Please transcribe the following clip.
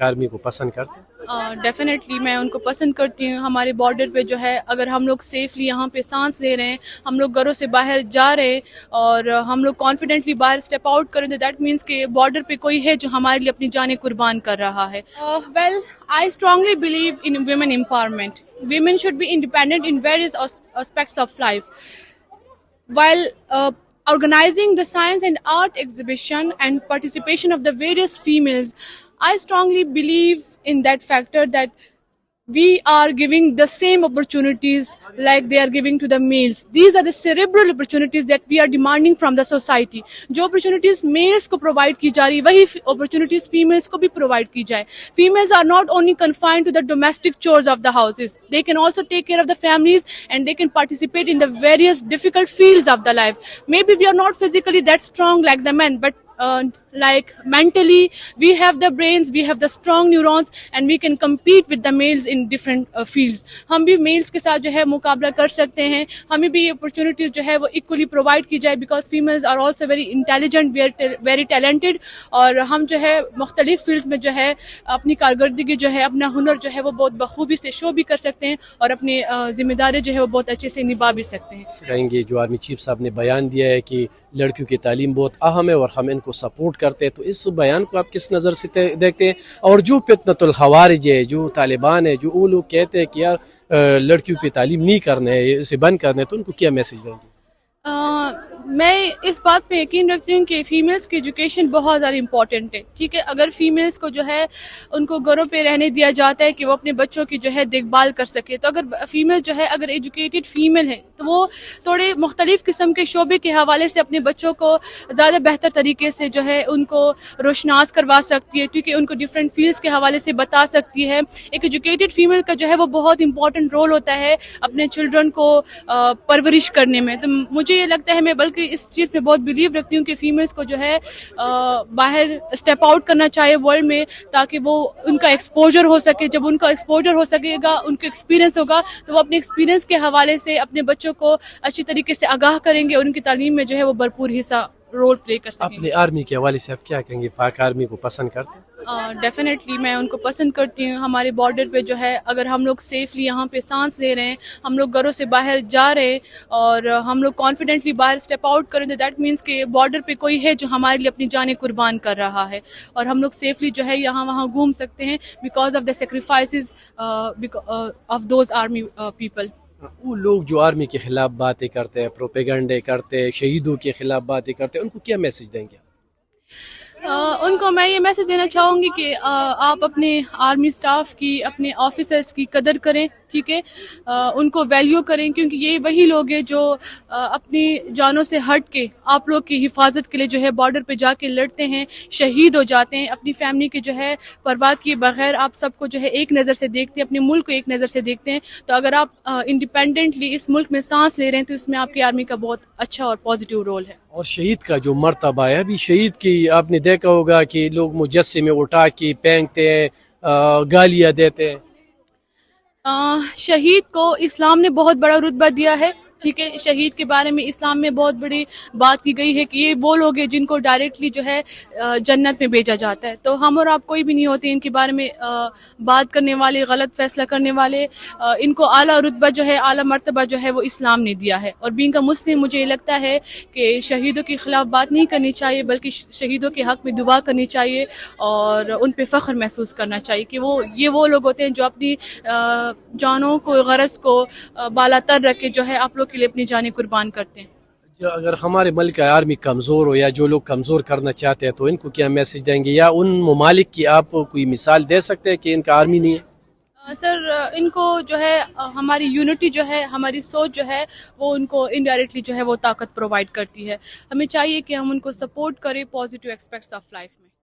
Army کو پسند کرتے ہیں؟ ڈیفینیٹلی میں ان کو پسند کرتی ہوں. ہمارے بارڈر پہ جو ہے اگر ہم لوگ سیفلی یہاں پہ سانس لے رہے ہیں, ہم لوگ گھروں سے باہر جا رہے ہیں اور ہم لوگ کانفیڈنٹلی باہر اسٹیپ آؤٹ کریں تو دیٹ مینس کہ بارڈر پہ کوئی ہے جو ہمارے لیے اپنی جانیں قربان کر رہا ہے. Well I strongly believe in women empowerment. Women should be independent in various aspects of life. While organizing the science and art exhibition and participation of the various females, I strongly believe in that factor that we are giving the same opportunities like they are giving to the males. These are the cerebral opportunities that we are demanding from the society. جو opportunities males کو provide کی جا رہی وہی opportunities females کو بھی provide کی جائے. Females are not only confined to the domestic chores of the houses. They can also take care of the families and they can participate in the various difficult fields of the life. Maybe we are not physically that strong like the men, but like mentally we have the brains, we have the strong neurons and we can compete with the males in different fields. ہم بھی meals کے ساتھ جو ہے مقابلہ کر سکتے ہیں. ہمیں بھی یہ اپرچونیٹیز جو ہے وہ equally provide کی جائے because females are also very intelligent, very talented اور ہم جو ہے مختلف فیلڈز میں جو ہے اپنی کارکردگی جو ہے اپنا ہنر جو ہے وہ بہت بخوبی سے شو بھی کر سکتے ہیں اور اپنی ذمہ داری جو ہے وہ بہت اچھے سے نبھا بھی سکتے ہیں. کہیں گے جو آرمی چیف صاحب نے بیان دیا ہے کہ لڑکیوں کی تعلیم بہت اہم ہے اور ہم ان کو سپورٹ کرتے ہیں, تو اس بیان کو آپ کس نظر سے دیکھتے ہیں؟ اور جو فتنۃ الخوارج ہے, جو طالبان ہے, جو وہ لوگ کہتے ہیں کہ یار لڑکیوں پہ تعلیم نہیں کرنا ہے, اسے بند کرنا ہے, تو ان کو کیا میسج دیں گے؟ میں اس بات پہ یقین رکھتی ہوں کہ فیمیلز کی ایجوکیشن بہت زیادہ امپورٹنٹ ہے. ٹھیک ہے, اگر فیمیلز کو جو ہے ان کو گھروں پہ رہنے دیا جاتا ہے کہ وہ اپنے بچوں کی جو ہے دیکھ بھال کر سکے, تو اگر فیمیل جو ہے اگر ایجوکیٹڈ فیمیل ہے تو وہ تھوڑے مختلف قسم کے شعبے کے حوالے سے اپنے بچوں کو زیادہ بہتر طریقے سے جو ہے ان کو روشناس کروا سکتی ہے, کیونکہ ان کو ڈفرینٹ فیلڈس کے حوالے سے بتا سکتی ہے. ایک ایجوکیٹڈ فیمیل کا جو ہے وہ بہت امپورٹنٹ رول ہوتا ہے اپنے چلڈرن کو پرورش کرنے میں. تو مجھے یہ لگتا ہے, میں بلکہ اس چیز میں بہت بلیو رکھتی ہوں کہ فیمیلز کو جو ہے باہر اسٹیپ آؤٹ کرنا چاہیے ورلڈ میں, تاکہ وہ ان کا ایکسپوجر ہو سکے. جب ان کا ایکسپوجر ہو سکے گا, ان کا ایکسپیرینس ہوگا, تو وہ اپنے ایکسپیرینس کے حوالے سے اپنے بچوں کو اچھی طریقے سے آگاہ کریں گے اور ان کی تعلیم میں جو ہے وہ بھرپور حصہ رول پلے کر سکیں گے. اپنے آرمی کے حوالے سے آپ کیا کہیں گے؟ پاک آرمی کو پسند کرتے ہیں؟ ڈیفینیٹلی میں ان کو پسند کرتی ہوں. ہمارے بارڈر پہ جو ہے اگر ہم لوگ سیفلی یہاں پہ سانس لے رہے ہیں, ہم لوگ گھروں سے باہر جا رہے ہیں اور ہم لوگ کانفیڈنٹلی باہر اسٹیپ آؤٹ کریں تو دیٹ مینس کہ بارڈر پہ کوئی ہے جو ہمارے لیے اپنی جانیں قربان کر رہا ہے اور ہم لوگ سیفلی جو ہے یہاں وہاں گھوم سکتے ہیں because of the sacrifices of those army people. وہ لوگ جو آرمی کے خلاف باتیں کرتے ہیں, پروپیگنڈے کرتے ہیں, شہیدوں کے خلاف باتیں کرتے ہیں, ان کو کیا میسج دیں گے؟ ان کو میں یہ میسج دینا چاہوں گی کہ آپ اپنے آرمی اسٹاف کی, اپنے آفیسرس کی قدر کریں. ٹھیک ہے, ان کو ویلیو کریں, کیونکہ یہ وہی لوگ ہیں جو اپنی جانوں سے ہٹ کے آپ لوگ کی حفاظت کے لیے جو ہے بارڈر پہ جا کے لڑتے ہیں, شہید ہو جاتے ہیں, اپنی فیملی کے جو ہے پرواہ کیے بغیر آپ سب کو جو ہے ایک نظر سے دیکھتے ہیں, اپنے ملک کو ایک نظر سے دیکھتے ہیں. تو اگر آپ انڈیپینڈنٹلی اس ملک میں سانس لے رہے ہیں تو اس میں آپ کی آرمی کا بہت اچھا اور پازیٹیو رول ہے. اور شہید کا جو مرتبہ ہے, ابھی شہید کی آپ نے دیکھا ہوگا کہ لوگ مجسمے اٹھا کے پھینکتے ہیں, گالیاں دیتے ہیں. شہید کو اسلام نے بہت بڑا رتبہ دیا ہے. ٹھیک ہے, شہید کے بارے میں اسلام میں بہت بڑی بات کی گئی ہے کہ یہ وہ لوگ ہیں جن کو ڈائریکٹلی جو ہے جنت میں بھیجا جاتا ہے. تو ہم اور آپ کوئی بھی نہیں ہوتے ان کے بارے میں بات کرنے والے, غلط فیصلہ کرنے والے. ان کو اعلیٰ رتبہ جو ہے, اعلیٰ مرتبہ جو ہے وہ اسلام نے دیا ہے. اور بینگ اے مسلم مجھے یہ لگتا ہے کہ شہیدوں کے خلاف بات نہیں کرنی چاہیے, بلکہ شہیدوں کے حق میں دعا کرنی چاہیے اور ان پہ فخر محسوس کرنا چاہیے کہ وہ لوگ ہوتے ہیں جو اپنی جانوں کو, غرض کو بالا تر رکھ کے جو ہے آپ لوگ کے لیے اپنی جانیں قربان کرتے ہیں. اگر ہمارے ملک کا آرمی کمزور ہو یا جو لوگ کمزور کرنا چاہتے ہیں تو ان کو کیا میسج دیں گے, یا ان ممالک کی آپ کوئی مثال دے سکتے ہیں کہ ان کا آرمی نہیں ہے؟ سر, ان کو جو ہے ہماری یونٹی جو ہے, ہماری سوچ جو ہے وہ ان کو انڈائریکٹلی جو ہے وہ طاقت پرووائڈ کرتی ہے. ہمیں چاہیے کہ ہم ان کو سپورٹ کریں پازیٹیو ایسپیکٹس آف لائف میں.